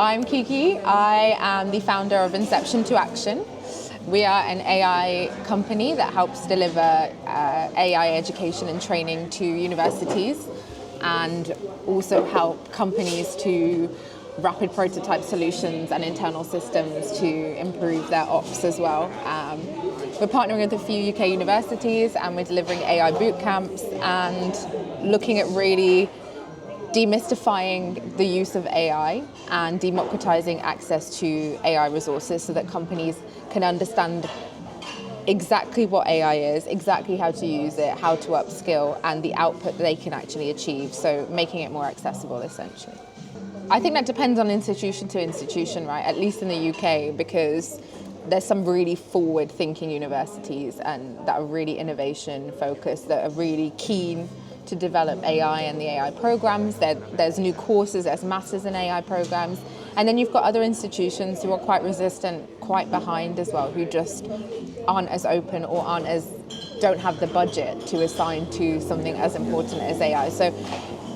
I'm Kiki. I am the founder of Inception to Action. We are an AI company that helps deliver AI education and training to universities and also help companies to rapid prototype solutions and internal systems to improve their ops as well. We're partnering with a few UK universities and we're delivering AI boot camps and looking at really demystifying the use of AI and democratizing access to AI resources so that companies can understand exactly what AI is, exactly how to use it, how to upskill, and the output that they can actually achieve, so making it more accessible essentially. I think that depends on institution to institution, right? At least in the UK, because there's some really forward-thinking universities and that are really innovation-focused, that are really keen to develop AI and the AI programs. There's new courses, there's masters in AI programs. And then you've got other institutions who are quite resistant, quite behind as well, who just aren't as open or don't have the budget to assign to something as important as AI. So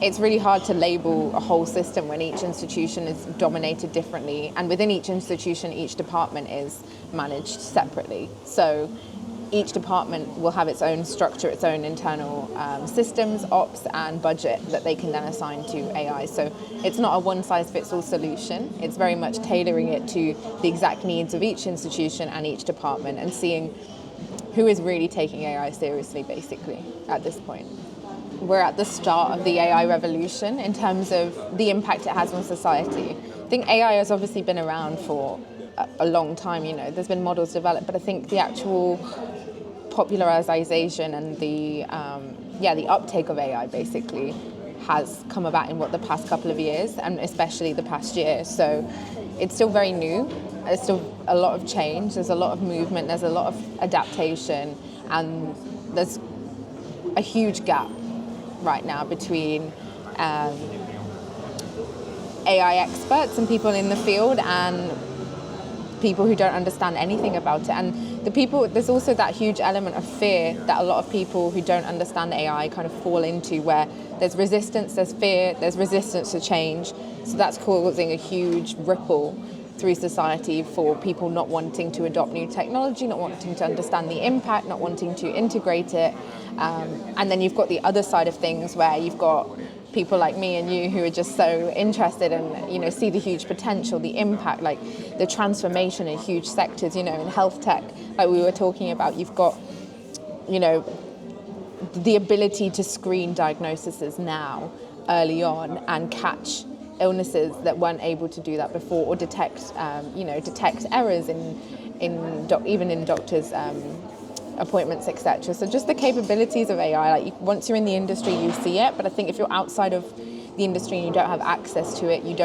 it's really hard to label a whole system when each institution is dominated differently. And within each institution, each department is managed separately. So each department will have its own structure, its own internal systems, ops, and budget that they can then assign to AI. So it's not a one-size-fits-all solution. It's very much tailoring it to the exact needs of each institution and each department and seeing who is really taking AI seriously, basically, at this point. We're at the start of the AI revolution in terms of the impact it has on society. I think AI has obviously been around for a long time, there's been models developed, but I think the actual popularization and the uptake of AI basically has come about in the past couple of years, and especially the past year. So it's still very new. There's still a lot of change. There's a lot of movement. There's a lot of adaptation, and there's a huge gap right now between AI experts and people in the field and people who don't understand anything about it. And there's also that huge element of fear that a lot of people who don't understand AI kind of fall into, where there's resistance, there's fear, there's resistance to change. So that's causing a huge ripple through society for people not wanting to adopt new technology, not wanting to understand the impact, not wanting to integrate it. And then you've got the other side of things where you've got people like me and you who are just so interested and see the huge potential, the impact, like the transformation in huge sectors, in health tech, like we were talking about. You've got, the ability to screen diagnoses now early on and catch illnesses that weren't able to do that before, or detect errors even in doctors' appointments, etc. So just the capabilities of AI, once you're in the industry, you see it. But I think if you're outside of the industry and you don't have access to it, you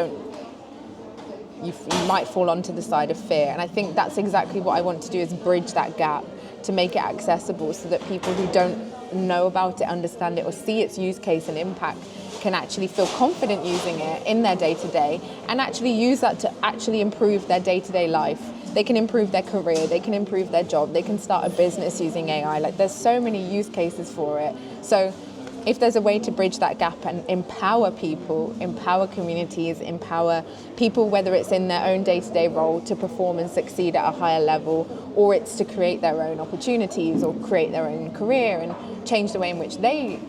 might fall onto the side of fear. And I think that's exactly what I want to do, is bridge that gap to make it accessible so that people who don't know about it, understand it, or see its use case and impact can actually feel confident using it in their day-to-day and actually use that to actually improve their day-to-day life. They can improve their career, they can improve their job, they can start a business using AI. There's so many use cases for it. So if there's a way to bridge that gap and empower people, empower communities, empower people, whether it's in their own day-to-day role to perform and succeed at a higher level, or it's to create their own opportunities or create their own career and change the way in which they,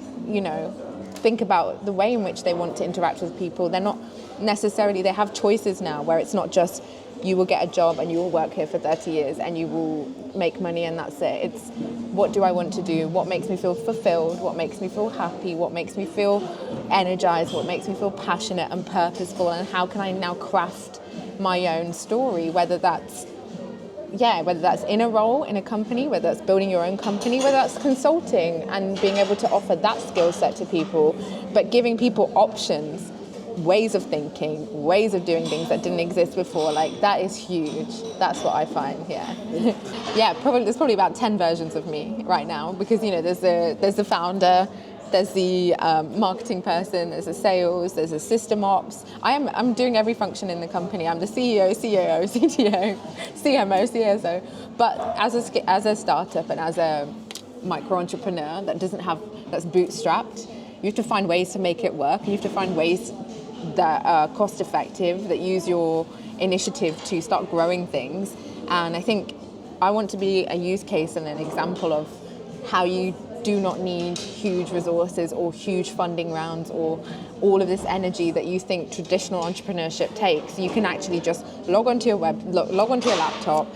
think about the way in which they want to interact with people. They have choices now where it's not just you will get a job and you will work here for 30 years and you will make money and that's it. It's what do I want to do? What makes me feel fulfilled? What makes me feel happy? What makes me feel energized? What makes me feel passionate and purposeful? And how can I now craft my own story, whether that's in a role in a company, whether that's building your own company, whether that's consulting and being able to offer that skill set to people, but giving people options, ways of thinking, ways of doing things that didn't exist before. That is huge. That's what I find. There's probably about 10 versions of me right now, because there's the founder, there's the marketing person, there's a sales, there's a system ops. I'm doing every function in the company. I'm the CEO, COO, CTO, CMO, CSO. But as a startup and as a micro entrepreneur that's bootstrapped, you have to find ways to make it work. You have to find ways that are cost effective, that use your initiative to start growing things. And I think I want to be a use case and an example of how you do not need huge resources or huge funding rounds or all of this energy that you think traditional entrepreneurship takes. You can actually just log onto your laptop,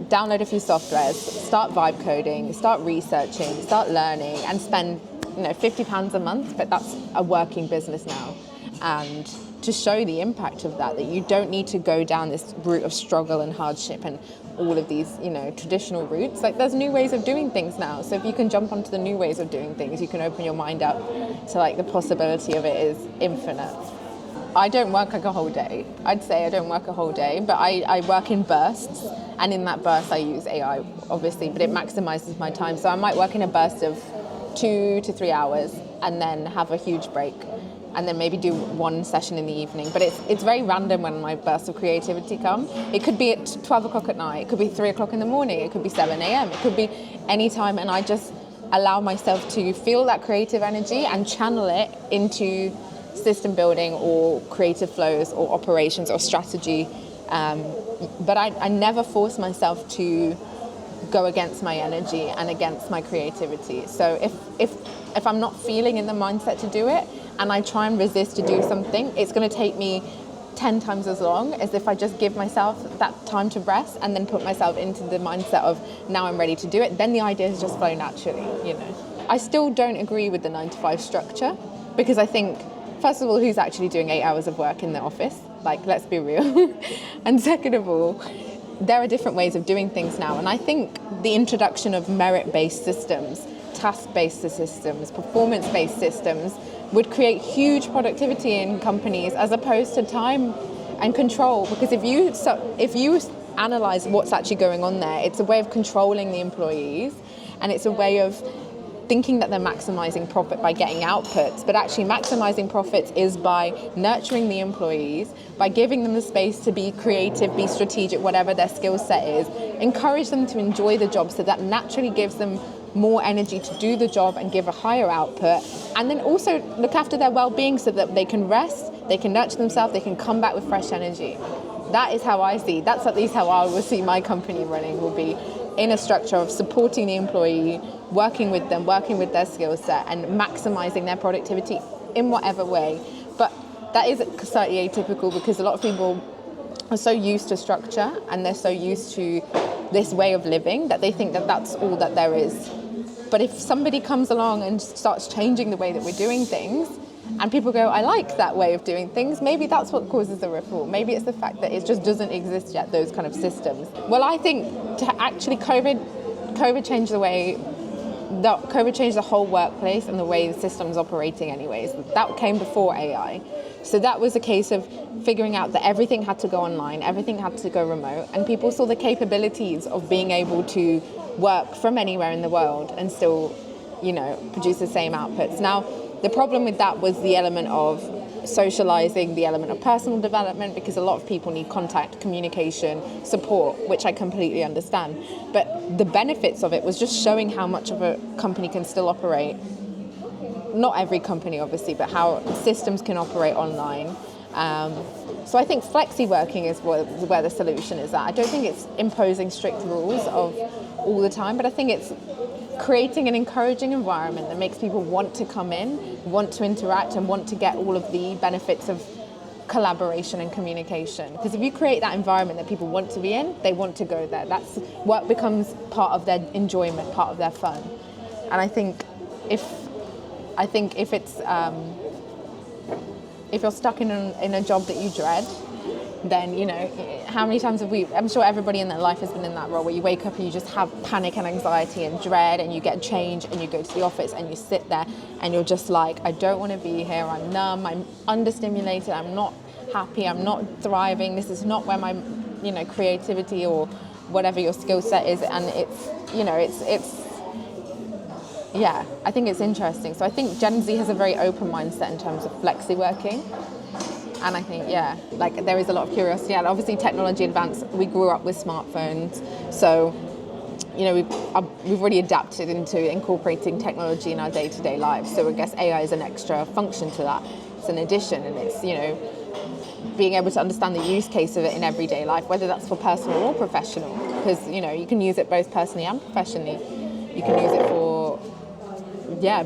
download a few softwares, start vibe coding, start researching, start learning, and spend £50 a month, but that's a working business now. And to show the impact of that you don't need to go down this route of struggle and hardship and all of these, traditional routes. Like, there's new ways of doing things now. So if you can jump onto the new ways of doing things, you can open your mind up to the possibility of it is infinite. I don't work a whole day. I'd say I don't work a whole day, but I work in bursts. And in that burst, I use AI, obviously, but it maximizes my time. So I might work in a burst of 2 to 3 hours and then have a huge break, and then maybe do one session in the evening. But it's very random when my bursts of creativity come. It could be at 12 o'clock at night, it could be 3 o'clock in the morning, it could be 7 a.m., it could be any time, and I just allow myself to feel that creative energy and channel it into system building or creative flows or operations or strategy. But I never force myself to go against my energy and against my creativity. So if I'm not feeling in the mindset to do it, and I try and resist to do something, it's going to take me 10 times as long as if I just give myself that time to rest and then put myself into the mindset of now I'm ready to do it. Then the ideas just flow naturally, I still don't agree with the 9-to-5 structure, because I think, first of all, who's actually doing 8 hours of work in the office? Let's be real. And second of all, there are different ways of doing things now. And I think the introduction of merit-based systems, task-based systems, performance-based systems would create huge productivity in companies as opposed to time and control. Because if you analyze what's actually going on there, it's a way of controlling the employees, and it's a way of thinking that they're maximizing profit by getting outputs, but actually maximizing profits is by nurturing the employees, by giving them the space to be creative, be strategic, whatever their skill set is, encourage them to enjoy the job, so that naturally gives them more energy to do the job and give a higher output, and then also look after their well-being so that they can rest, they can nurture themselves, they can come back with fresh energy. That is how I see, that's at least how I will see my company running, will be in a structure of supporting the employee, working with them, working with their skill set, and maximizing their productivity in whatever way. But that is slightly atypical, because a lot of people are so used to structure and they're so used to this way of living that they think that that's all that there is. But if somebody comes along and starts changing the way that we're doing things, and people go, I like that way of doing things, maybe that's what causes the ripple. Maybe it's the fact that it just doesn't exist yet, those kind of systems. Well, I think COVID changed the whole workplace and the way the system's operating anyways. That came before AI. So that was a case of figuring out that everything had to go online, everything had to go remote, and people saw the capabilities of being able to work from anywhere in the world and still, produce the same outputs. Now, the problem with that was the element of socializing, the element of personal development, because a lot of people need contact, communication, support, which I completely understand. But the benefits of it was just showing how much of a company can still operate. Not every company, obviously, but how systems can operate online. So I think flexi working is where the solution is at. I don't think it's imposing strict rules of all the time, but I think it's creating an encouraging environment that makes people want to come in, want to interact, and want to get all of the benefits of collaboration and communication. Because if you create that environment that people want to be in, they want to go there. That's work becomes part of their enjoyment, part of their fun. And I think if you're stuck in a job that you dread, then, how many times I'm sure everybody in their life has been in that role where you wake up and you just have panic and anxiety and dread, and you get change and you go to the office and you sit there and you're just like, I don't want to be here, I'm numb, I'm understimulated, I'm not happy, I'm not thriving, this is not where my, creativity or whatever your skill set is. And I think it's interesting. So I think Gen Z has a very open mindset in terms of flexi working. And I think, there is a lot of curiosity. And obviously technology advanced. We grew up with smartphones. So, we've already adapted into incorporating technology in our day-to-day lives. So I guess AI is an extra function to that. it's an addition, and it's, being able to understand the use case of it in everyday life, whether that's for personal or professional, because, you can use it both personally and professionally. You can use it for,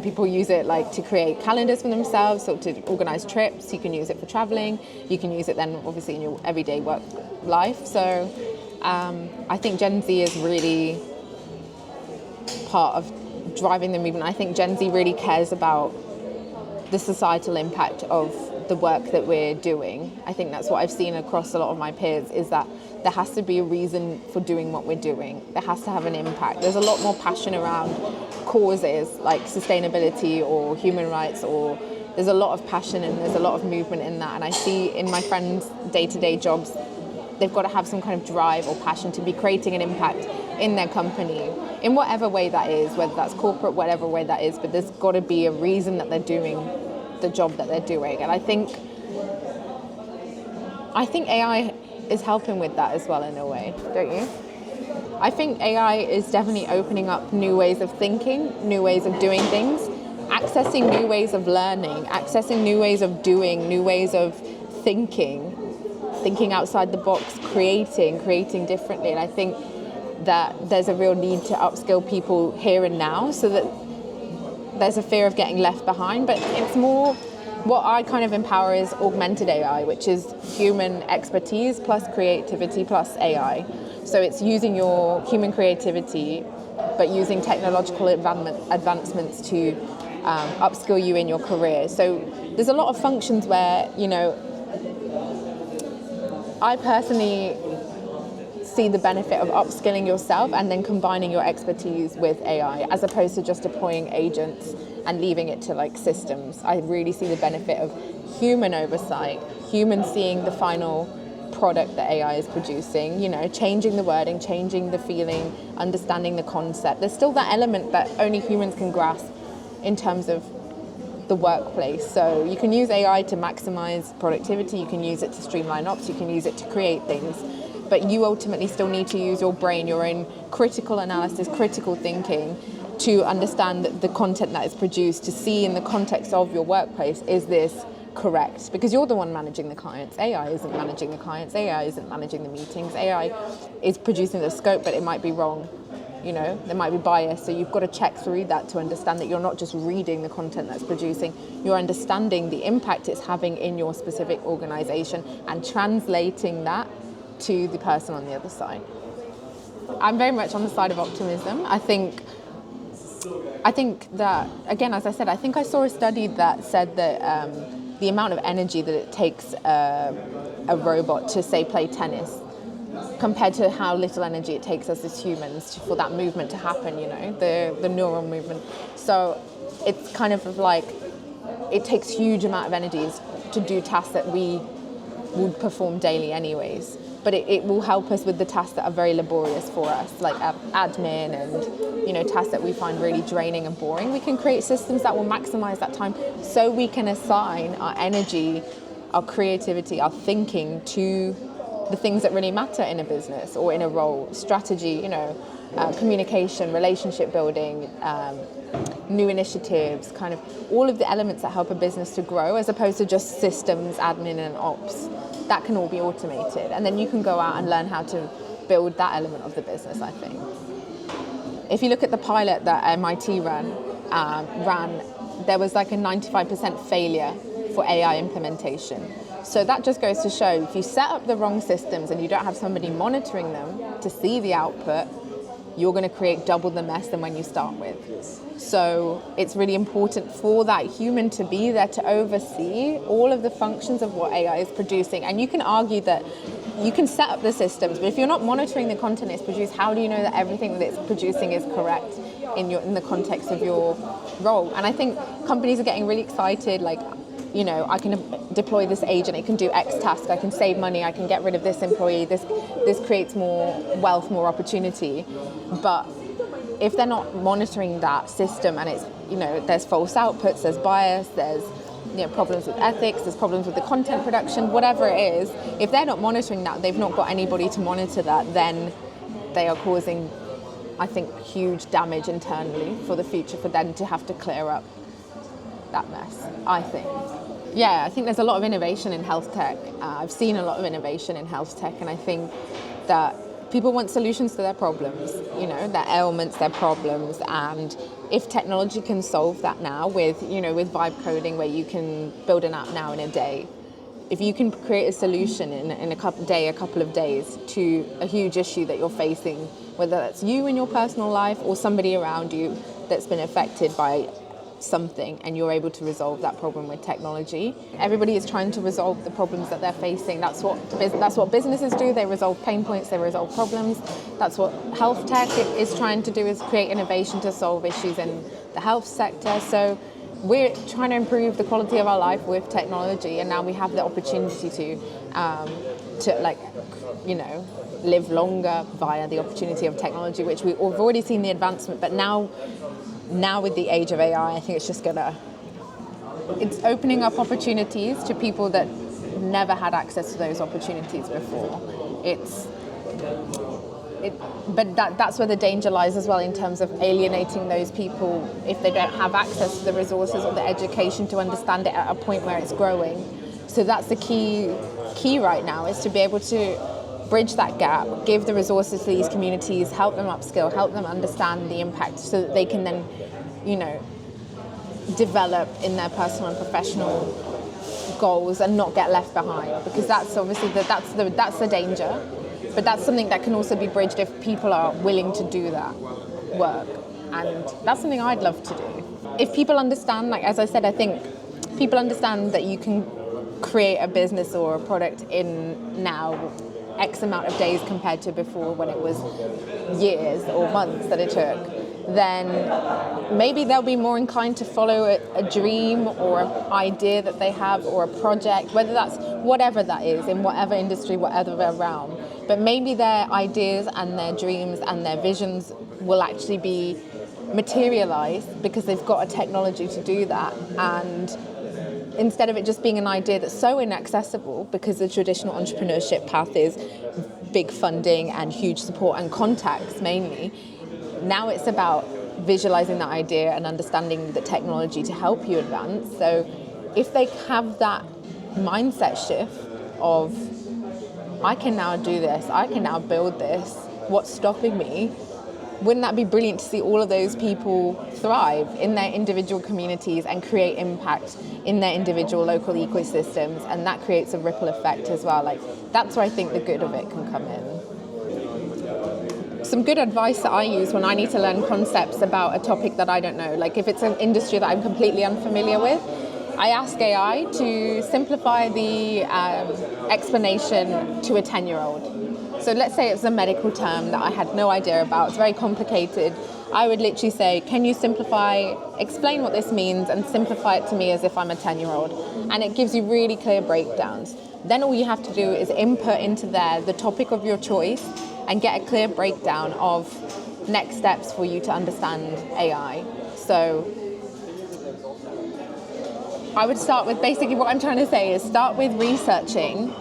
people use it like to create calendars for themselves or to organize trips. You can use it for traveling. You can use it then obviously in your everyday work life. So I think Gen Z is really part of driving the movement. I think Gen Z really cares about the societal impact of the work that we're doing. I think that's what I've seen across a lot of my peers, is that there has to be a reason for doing what we're doing. There has to have an impact. There's a lot more passion around causes like sustainability or human rights, or there's a lot of passion and there's a lot of movement in that. And I see in my friends' day-to-day jobs, they've got to have some kind of drive or passion to be creating an impact in their company, in whatever way that is, whether that's corporate, whatever way that is, but there's got to be a reason that they're doing the job that they're doing. And I think AI is helping with that as well in a way, don't you? I think AI is definitely opening up new ways of thinking, new ways of doing things, accessing new ways of learning, accessing new ways of doing, new ways of thinking outside the box, creating differently. And I think that there's a real need to upskill people here and now, so that there's a fear of getting left behind. But it's more, what I kind of empower is augmented AI, which is human expertise plus creativity plus AI. So it's using your human creativity, but using technological advancements to upskill you in your career. So there's a lot of functions where, I personally see the benefit of upskilling yourself and then combining your expertise with AI, as opposed to just deploying agents and leaving it to like systems. I really see the benefit of human oversight, human seeing the final product that AI is producing, changing the wording, changing the feeling, understanding the concept. There's still that element that only humans can grasp in terms of the workplace. So you can use AI to maximize productivity, you can use it to streamline ops, you can use it to create things, but you ultimately still need to use your brain, your own critical analysis, critical thinking, to understand the content that is produced, to see in the context of your workplace, is this correct? Because you're the one managing the clients. AI isn't managing the clients, AI isn't managing the meetings, AI is producing the scope, but it might be wrong. There might be bias, so you've got to check through that to understand that you're not just reading the content that's producing, you're understanding the impact it's having in your specific organization and translating that to the person on the other side. I'm very much on the side of optimism. I think that, again, as I said, I think I saw a study that said that the amount of energy that it takes a robot to, say, play tennis, compared to how little energy it takes us as humans for that movement to happen, the neural movement. So it's kind of like, it takes huge amount of energies to do tasks that we would perform daily anyways. But it will help us with the tasks that are very laborious for us, like admin and tasks that we find really draining and boring. We can create systems that will maximize that time, so we can assign our energy, our creativity, our thinking to the things that really matter in a business or in a role. Strategy, communication, relationship building, new initiatives, kind of all of the elements that help a business to grow, as opposed to just systems, admin and ops. That can all be automated, and then you can go out and learn how to build that element of the business, I think. If you look at the pilot that MIT ran, there was like a 95% failure for AI implementation. So that just goes to show, if you set up the wrong systems and you don't have somebody monitoring them to see the output, you're going to create double the mess than when you start with. So it's really important for that human to be there to oversee all of the functions of what AI is producing. And you can argue that you can set up the systems, but if you're not monitoring the content it's produced, how do you know that everything that it's producing is correct in the context of your role? And I think companies are getting really excited, like, I can deploy this agent, it can do X task, I can save money, I can get rid of this employee, this creates more wealth, more opportunity. But if they're not monitoring that system, and it's, there's false outputs, there's bias, there's problems with ethics, there's problems with the content production, whatever it is, if they're not monitoring that, they've not got anybody to monitor that, then they are causing, I think, huge damage internally for the future, for them to have to clear up that mess, I think. Yeah, I think there's a lot of innovation in health tech. I've seen a lot of innovation in health tech, and I think that people want solutions to their problems, their ailments, their problems, and if technology can solve that now with vibe coding, where you can build an app now in a day, if you can create a solution in a couple of days to a huge issue that you're facing, whether that's you in your personal life or somebody around you that's been affected by something, and you're able to resolve that problem with technology. Everybody is trying to resolve the problems that they're facing. That's what businesses do. They resolve pain points, they resolve problems. That's what health tech is trying to do, is create innovation to solve issues in the health sector. So we're trying to improve the quality of our life with technology, and now we have the opportunity to live longer via the opportunity of technology, which we've already seen the advancement, but now with the age of AI, I think it's opening up opportunities to people that never had access to those opportunities before. But that's where the danger lies as well, in terms of alienating those people if they don't have access to the resources or the education to understand it at a point where it's growing. So that's the key right now, is to be able to bridge that gap, give the resources to these communities, help them upskill, help them understand the impact, so that they can then, develop in their personal and professional goals and not get left behind. Because that's obviously that's the danger. But that's something that can also be bridged if people are willing to do that work. And that's something I'd love to do. If people understand, as I said, I think people understand that you can create a business or a product in now X amount of days compared to before, when it was years or months that it took, then maybe they'll be more inclined to follow a dream or an idea that they have, or a project, whatever that is, in whatever industry, whatever realm. But maybe their ideas and their dreams and their visions will actually be materialized because they've got a technology to do that. And instead of it just being an idea that's so inaccessible, because the traditional entrepreneurship path is big funding and huge support and contacts mainly, now it's about visualizing that idea and understanding the technology to help you advance. So if they have that mindset shift of, I can now do this, I can now build this, what's stopping me? Wouldn't that be brilliant to see all of those people thrive in their individual communities and create impact in their individual local ecosystems? And that creates a ripple effect as well. That's where I think the good of it can come in. Some good advice that I use when I need to learn concepts about a topic that I don't know, if it's an industry that I'm completely unfamiliar with, I ask AI to simplify the explanation to a 10-year-old. So let's say it's a medical term that I had no idea about, it's very complicated. I would literally say, can you explain what this means and simplify it to me as if I'm a 10-year-old? And it gives you really clear breakdowns. Then all you have to do is input into there the topic of your choice and get a clear breakdown of next steps for you to understand AI. So I would start with, basically what I'm trying to say is, start with researching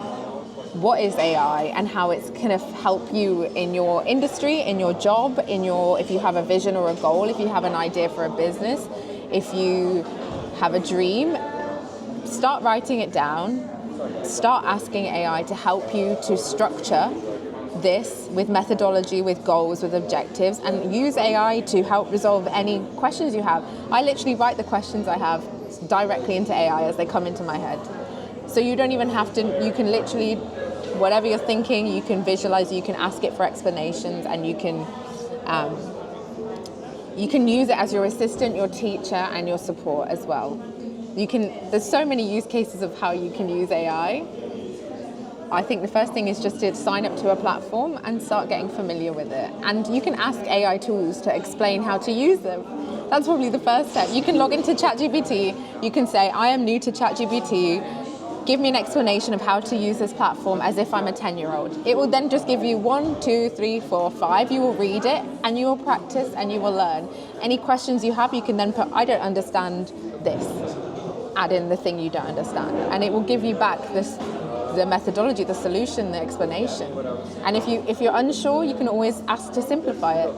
what is AI and how it's going to help you in your industry, in your job, if you have a vision or a goal, if you have an idea for a business, if you have a dream. Start writing it down. Start asking AI to help you to structure this with methodology, with goals, with objectives, and use AI to help resolve any questions you have. I literally write the questions I have directly into AI as they come into my head. So you don't even have to, you can literally, whatever you're thinking, you can visualize, you can ask it for explanations, and you can use it as your assistant, your teacher, and your support as well. There's so many use cases of how you can use AI. I think the first thing is just to sign up to a platform and start getting familiar with it. And you can ask AI tools to explain how to use them. That's probably the first step. You can log into ChatGPT. You can say, I am new to ChatGPT. Give me an explanation of how to use this platform as if I'm a 10-year-old. It will then just give you 1, 2, 3, 4, 5. You will read it and you will practice and you will learn. Any questions you have, you can then put, I don't understand this. Add in the thing you don't understand. And it will give you back the methodology, the solution, the explanation. And if you're unsure, you can always ask to simplify it.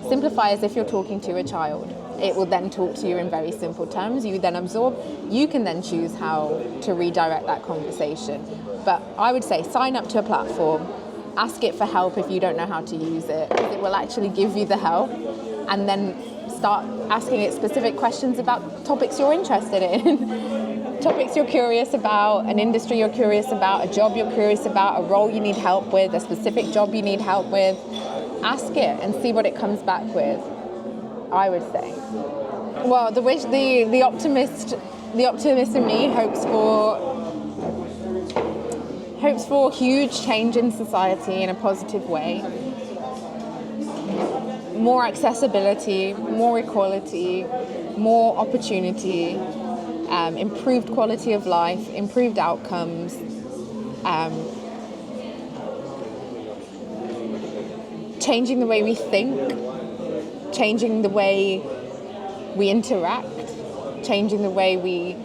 Simplify as if you're talking to a child. It will then talk to you in very simple terms. You then absorb. You can then choose how to redirect that conversation. But I would say sign up to a platform, ask it for help if you don't know how to use it, because it will actually give you the help, and then start asking it specific questions about topics you're interested in, topics you're curious about, an industry you're curious about, a job you're curious about, a role you need help with, a specific job you need help with. Ask it and see what it comes back with, I would say. Well, the optimist in me hopes for huge change in society in a positive way. More accessibility, more equality, more opportunity, improved quality of life, improved outcomes, changing the way we think, changing the way we interact, changing the way we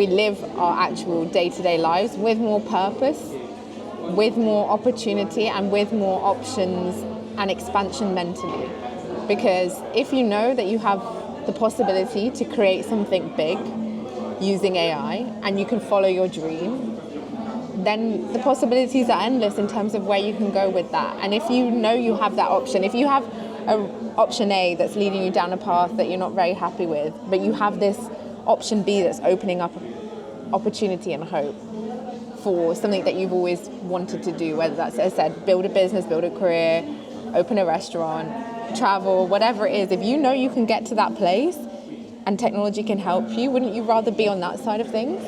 live our actual day-to-day lives with more purpose, with more opportunity, and with more options and expansion mentally. Because if you know that you have the possibility to create something big using AI and you can follow your dream, then the possibilities are endless in terms of where you can go with that. And if you know you have that option, if you have option A that's leading you down a path that you're not very happy with, but you have this option B that's opening up opportunity and hope for something that you've always wanted to do, whether that's, as I said, build a business, build a career, open a restaurant, travel, whatever it is, if you know you can get to that place and technology can help you, wouldn't you rather be on that side of things?